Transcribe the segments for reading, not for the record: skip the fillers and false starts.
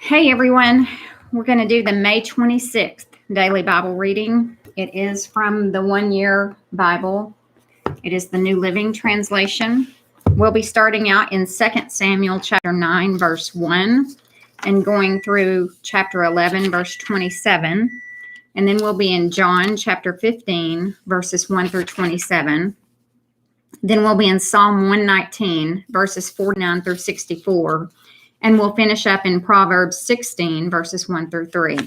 Hey everyone, we're going to do the May 26th daily Bible reading. It is from the One Year Bible. It is the New Living Translation. We'll be starting out in 2 Samuel chapter 9, verse 1, and going through chapter 11, verse 27. And then we'll be in John chapter 15, verses 1 through 27. Then we'll be in Psalm 119, verses 49 through 64. And we'll finish up in Proverbs 16, verses 1 through 3.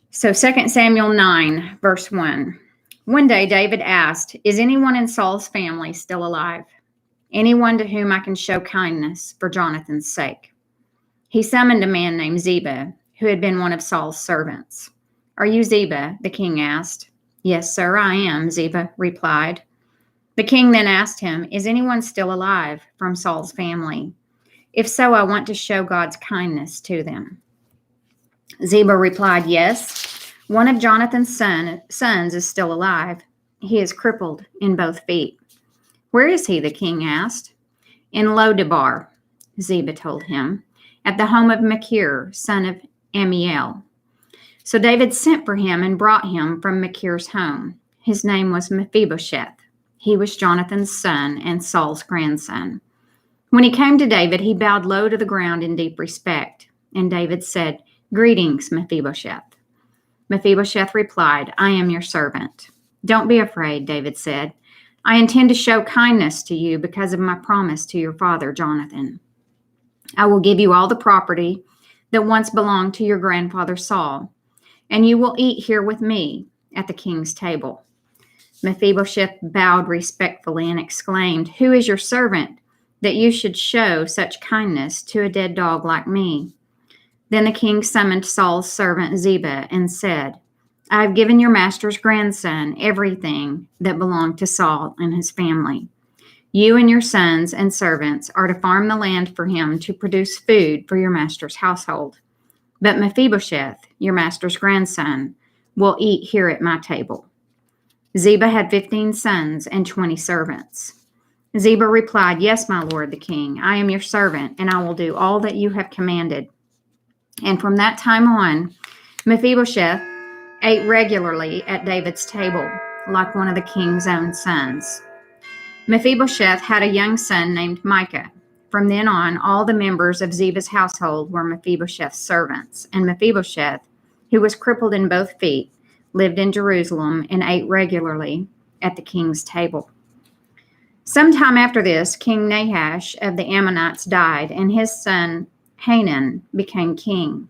So 2 Samuel 9, verse 1. One day David asked, "Is anyone in Saul's family still alive? Anyone to whom I can show kindness for Jonathan's sake?" He summoned a man named Ziba, who had been one of Saul's servants. "Are you Ziba?" the king asked. "Yes, sir, I am," Ziba replied. The king then asked him, "Is anyone still alive from Saul's family? If so, I want to show God's kindness to them." Ziba replied, "Yes, one of Jonathan's sons is still alive. He is crippled in both feet." "Where is he?" the king asked. "In Lodebar," Ziba told him, "at the home of Machir, son of Ammiel." So David sent for him and brought him from Machir's home. His name was Mephibosheth. He was Jonathan's son and Saul's grandson. When he came to David, he bowed low to the ground in deep respect. And David said, "Greetings, Mephibosheth." Mephibosheth replied, "I am your servant." "Don't be afraid," David said. "I intend to show kindness to you because of my promise to your father, Jonathan. I will give you all the property that once belonged to your grandfather Saul, and you will eat here with me at the king's table." Mephibosheth bowed respectfully and exclaimed, "Who is your servant that you should show such kindness to a dead dog like me?" Then the king summoned Saul's servant Ziba and said, "I have given your master's grandson everything that belonged to Saul and his family. You and your sons and servants are to farm the land for him to produce food for your master's household. But Mephibosheth, your master's grandson, will eat here at my table." Ziba had 15 sons and 20 servants. Ziba replied, "Yes, my lord the king, I am your servant, and I will do all that you have commanded." And from that time on, Mephibosheth ate regularly at David's table, like one of the king's own sons. Mephibosheth had a young son named Micah. From then on, all the members of Ziba's household were Mephibosheth's servants, and Mephibosheth, who was crippled in both feet, lived in Jerusalem and ate regularly at the king's table. Sometime after this, King Nahash of the Ammonites died, and his son Hanun became king.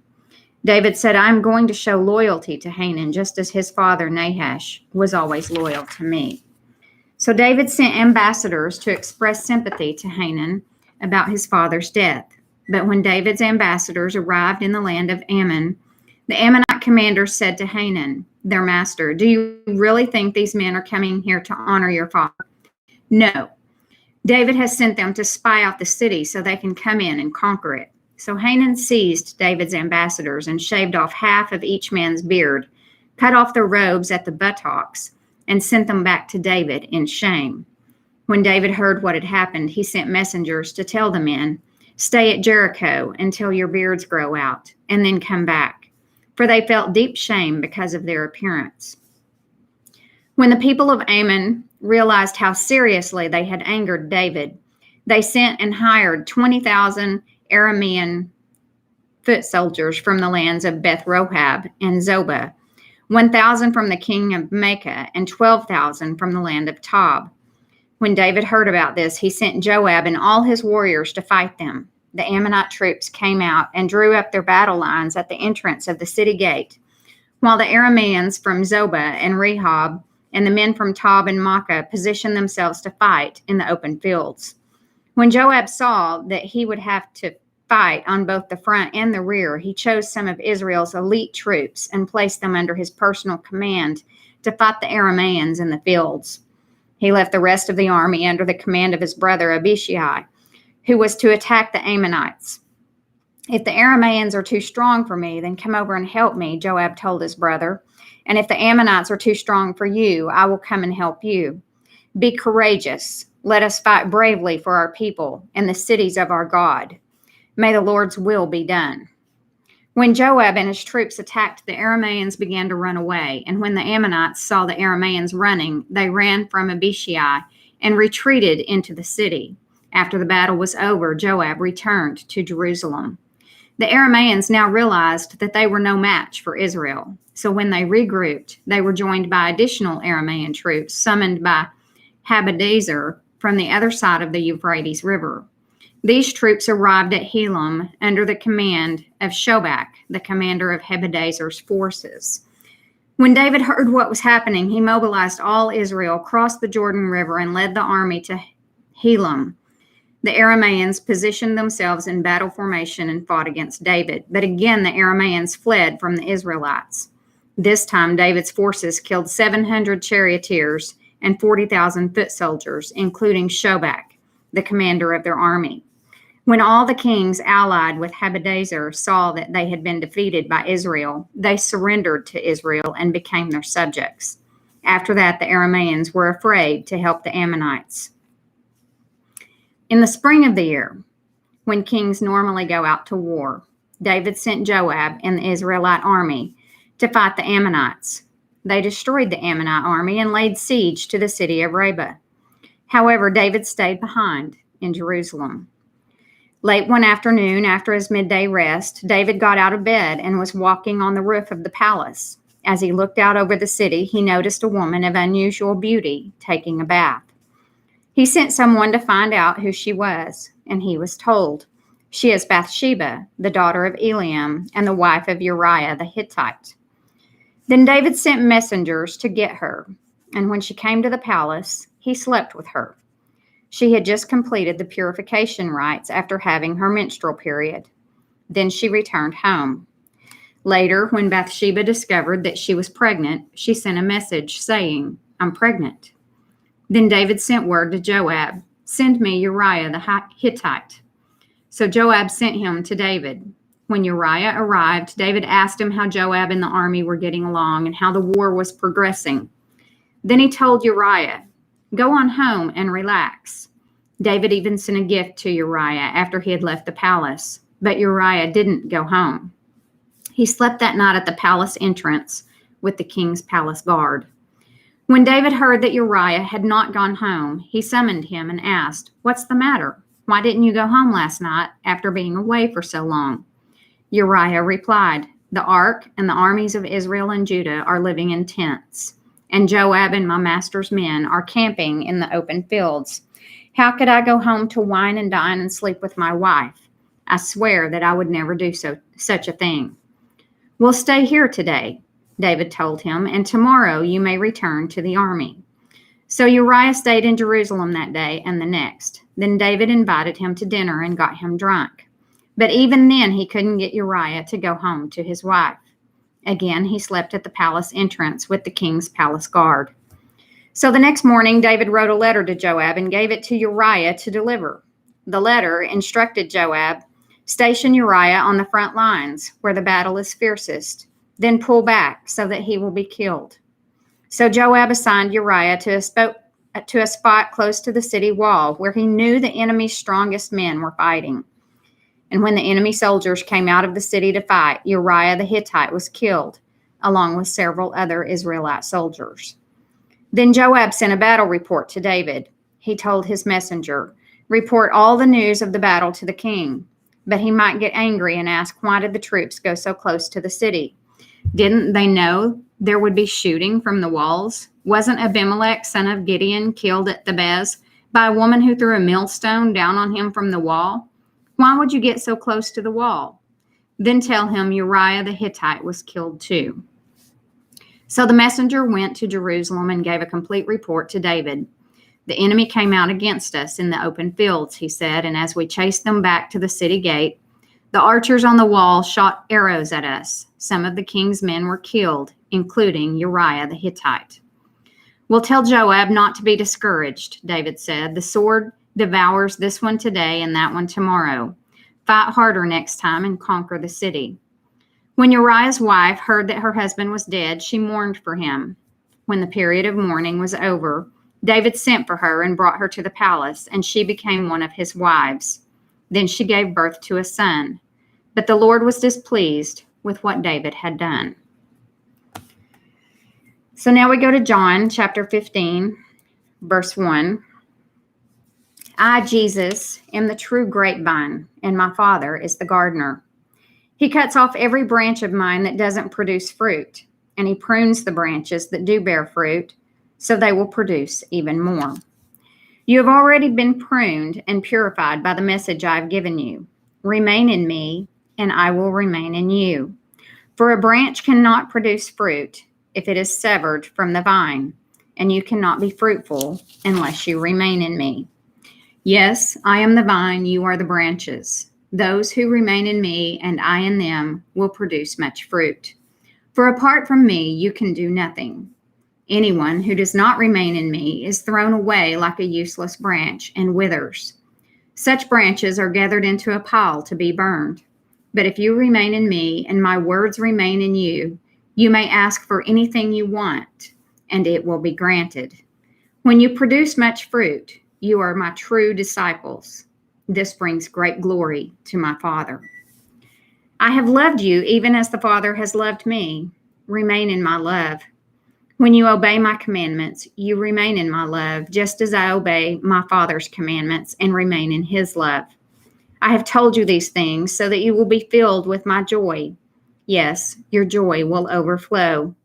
David said, "I am going to show loyalty to Hanun, just as his father Nahash was always loyal to me." So David sent ambassadors to express sympathy to Hanun about his father's death. But when David's ambassadors arrived in the land of Ammon, the Ammonite commander said to Hanun, their master, "Do you really think these men are coming here to honor your father?" "No. David has sent them to spy out the city so they can come in and conquer it." So Hanun seized David's ambassadors and shaved off half of each man's beard, cut off their robes at the buttocks, and sent them back to David in shame. When David heard what had happened, he sent messengers to tell the men, "Stay at Jericho until your beards grow out, and then come back," for they felt deep shame because of their appearance. When the people of Ammon realized how seriously they had angered David, they sent and hired 20,000 Aramean foot soldiers from the lands of Beth Rohab and Zobah, 1,000 from the king of Maacah, and 12,000 from the land of Tob. When David heard about this, he sent Joab and all his warriors to fight them. The Ammonite troops came out and drew up their battle lines at the entrance of the city gate, while the Arameans from Zobah and Rehob and the men from Tob and Maacah positioned themselves to fight in the open fields. When Joab saw that he would have to fight on both the front and the rear, he chose some of Israel's elite troops and placed them under his personal command to fight the Arameans in the fields. He left the rest of the army under the command of his brother Abishai, who was to attack the Ammonites. "If the Arameans are too strong for me, then come over and help me," Joab told his brother. "And if the Ammonites are too strong for you, I will come and help you. Be courageous. Let us fight bravely for our people and the cities of our God." May the Lord's will be done." When Joab and his troops attacked, the Arameans began to run away. And when the Ammonites saw the Arameans running, they ran from Abishai and retreated into the city. After the battle was over, Joab returned to Jerusalem. The Arameans now realized that they were no match for Israel. So when they regrouped, they were joined by additional Aramean troops summoned by Hadadezer from the other side of the Euphrates River. These troops arrived at Helam under the command of Shobach, the commander of Hadadezer's forces. When David heard what was happening, he mobilized all Israel, crossed the Jordan River, and led the army to Helam. The Arameans positioned themselves in battle formation and fought against David. But again, the Arameans fled from the Israelites. This time, David's forces killed 700 charioteers and 40,000 foot soldiers, including Shobach, the commander of their army. When all the kings allied with Hadadezer saw that they had been defeated by Israel, they surrendered to Israel and became their subjects. After that, the Arameans were afraid to help the Ammonites. In the spring of the year, when kings normally go out to war, David sent Joab and the Israelite army to fight the Ammonites. They destroyed the Ammonite army and laid siege to the city of Rabbah. However, David stayed behind in Jerusalem. Late one afternoon, after his midday rest, David got out of bed and was walking on the roof of the palace. As he looked out over the city, he noticed a woman of unusual beauty taking a bath. He sent someone to find out who she was, and he was told, "She is Bathsheba, the daughter of Eliam, and the wife of Uriah the Hittite." Then David sent messengers to get her, and when she came to the palace, he slept with her. She had just completed the purification rites after having her menstrual period. Then she returned home. Later, when Bathsheba discovered that she was pregnant, she sent a message saying, "I'm pregnant." Then David sent word to Joab, "Send me Uriah the Hittite." So Joab sent him to David. When Uriah arrived, David asked him how Joab and the army were getting along and how the war was progressing. Then he told Uriah, "Go on home and relax." David even sent a gift to Uriah after he had left the palace, but Uriah didn't go home. He slept that night at the palace entrance with the king's palace guard. When David heard that Uriah had not gone home, he summoned him and asked, "What's the matter? Why didn't you go home last night after being away for so long?" Uriah replied, "The ark and the armies of Israel and Judah are living in tents, and Joab and my master's men are camping in the open fields. How could I go home to wine and dine and sleep with my wife? I swear that I would never do such a thing." "We'll stay here today," David told him, "and tomorrow you may return to the army." So Uriah stayed in Jerusalem that day and the next. Then David invited him to dinner and got him drunk. But even then he couldn't get Uriah to go home to his wife. Again, he slept at the palace entrance with the king's palace guard. So the next morning, David wrote a letter to Joab and gave it to Uriah to deliver. The letter instructed Joab, "Station Uriah on the front lines where the battle is fiercest, then pull back so that he will be killed." So Joab assigned Uriah to a spot close to the city wall where he knew the enemy's strongest men were fighting. And when the enemy soldiers came out of the city to fight, Uriah the Hittite was killed, along with several other Israelite soldiers. Then Joab sent a battle report to David. He told his messenger, "Report all the news of the battle to the king." But he might get angry and ask, "Why did the troops go so close to the city? Didn't they know there would be shooting from the walls? Wasn't Abimelech, son of Gideon, killed at Thebez by a woman who threw a millstone down on him from the wall? Why would you get so close to the wall?" Then tell him Uriah the Hittite was killed too. So the messenger went to Jerusalem and gave a complete report to David. "The enemy came out against us in the open fields," he said, "and as we chased them back to the city gate, the archers on the wall shot arrows at us. Some of the king's men were killed, including Uriah the Hittite." "We'll tell Joab not to be discouraged," David said. "The sword devours this one today and that one tomorrow. Fight harder next time and conquer the city." When Uriah's wife heard that her husband was dead, she mourned for him. When the period of mourning was over, David sent for her and brought her to the palace, and she became one of his wives. Then she gave birth to a son. But the Lord was displeased with what David had done. So now we go to John chapter 15, verse 1. I, Jesus, am the true grapevine, and my Father is the gardener. He cuts off every branch of mine that doesn't produce fruit, and he prunes the branches that do bear fruit, so they will produce even more. You have already been pruned and purified by the message I have given you. Remain in me, and I will remain in you. For a branch cannot produce fruit if it is severed from the vine, and you cannot be fruitful unless you remain in me. Yes, I am the vine, you are the branches. Those who remain in me and I in them will produce much fruit. For apart from me, you can do nothing. Anyone who does not remain in me is thrown away like a useless branch and withers. Such branches are gathered into a pile to be burned. But if you remain in me and my words remain in you, you may ask for anything you want, and it will be granted. When you produce much fruit, you are my true disciples. This brings great glory to my Father. I have loved you even as the Father has loved me. Remain in my love. When you obey my commandments, you remain in my love, just as I obey my Father's commandments and remain in his love. I have told you these things so that you will be filled with my joy. Yes, your joy will overflow.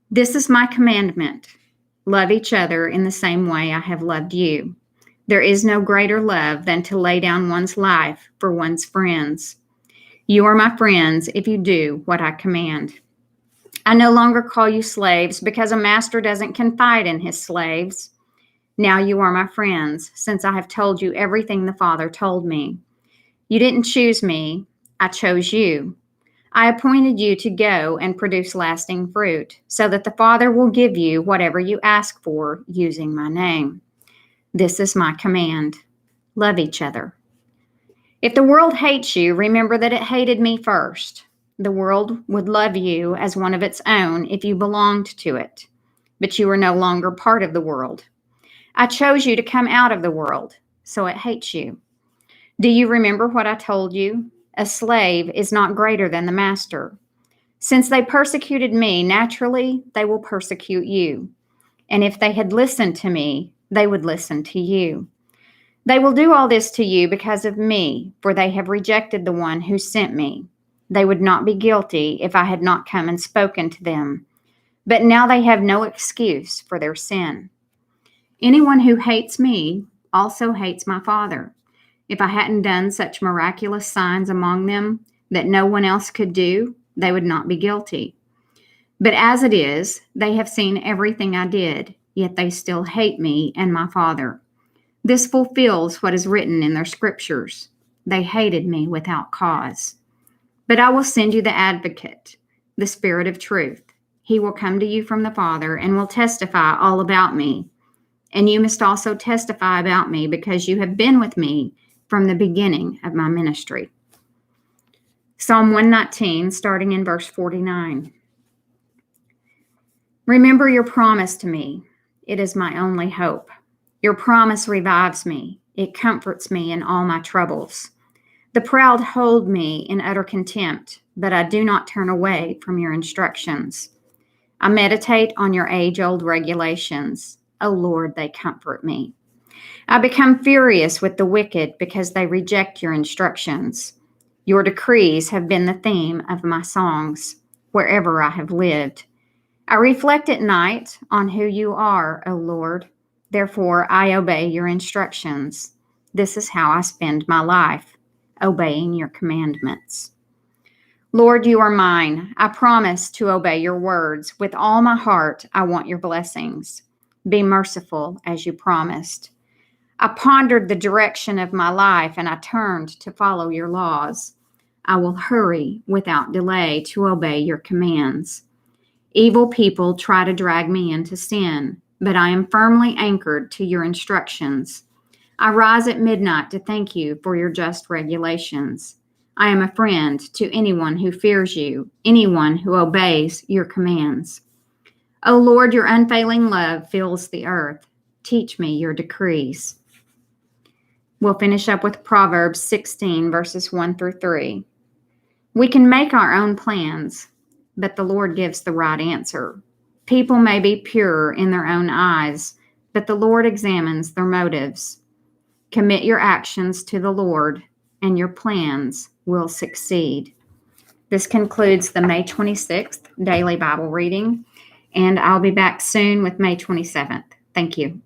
This is my commandment. Love each other in the same way I have loved you. There is no greater love than to lay down one's life for one's friends. You are my friends if you do what I command. I no longer call you slaves because a master doesn't confide in his slaves. Now you are my friends, since I have told you everything the Father told me. You didn't choose me, I chose you. I appointed you to go and produce lasting fruit, so that the Father will give you whatever you ask for using my name. This is my command. Love each other. If the world hates you, remember that it hated me first. The world would love you as one of its own if you belonged to it, but you are no longer part of the world. I chose you to come out of the world, so it hates you. Do you remember what I told you? A slave is not greater than the master. Since they persecuted me, naturally, they will persecute you. And if they had listened to me, they would listen to you. They will do all this to you because of me, for they have rejected the one who sent me. They would not be guilty if I had not come and spoken to them. But now they have no excuse for their sin. Anyone who hates me also hates my Father. If I hadn't done such miraculous signs among them that no one else could do, they would not be guilty. But as it is, they have seen everything I did, yet they still hate me and my Father. This fulfills what is written in their scriptures. They hated me without cause. But I will send you the advocate, the Spirit of truth. He will come to you from the Father and will testify all about me. And you must also testify about me because you have been with me from the beginning of my ministry. Psalm 119, starting in verse 49. Remember your promise to me. It is my only hope. Your promise revives me. It comforts me in all my troubles. The proud hold me in utter contempt, but I do not turn away from your instructions. I meditate on your age-old regulations. O Lord, they comfort me. I become furious with the wicked because they reject your instructions. Your decrees have been the theme of my songs wherever I have lived. I reflect at night on who you are, O Lord. Therefore, I obey your instructions. This is how I spend my life, obeying your commandments. Lord, you are mine. I promise to obey your words. With all my heart, I want your blessings. Be merciful as you promised. I pondered the direction of my life and I turned to follow your laws. I will hurry without delay to obey your commands. Evil people try to drag me into sin, but I am firmly anchored to your instructions. I rise at midnight to thank you for your just regulations. I am a friend to anyone who fears you, anyone who obeys your commands. O Lord, your unfailing love fills the earth. Teach me your decrees. We'll finish up with Proverbs 16, verses 1 through 3. We can make our own plans, but the Lord gives the right answer. People may be pure in their own eyes, but the Lord examines their motives. Commit your actions to the Lord, and your plans will succeed. This concludes the May 26th daily Bible reading, and I'll be back soon with May 27th. Thank you.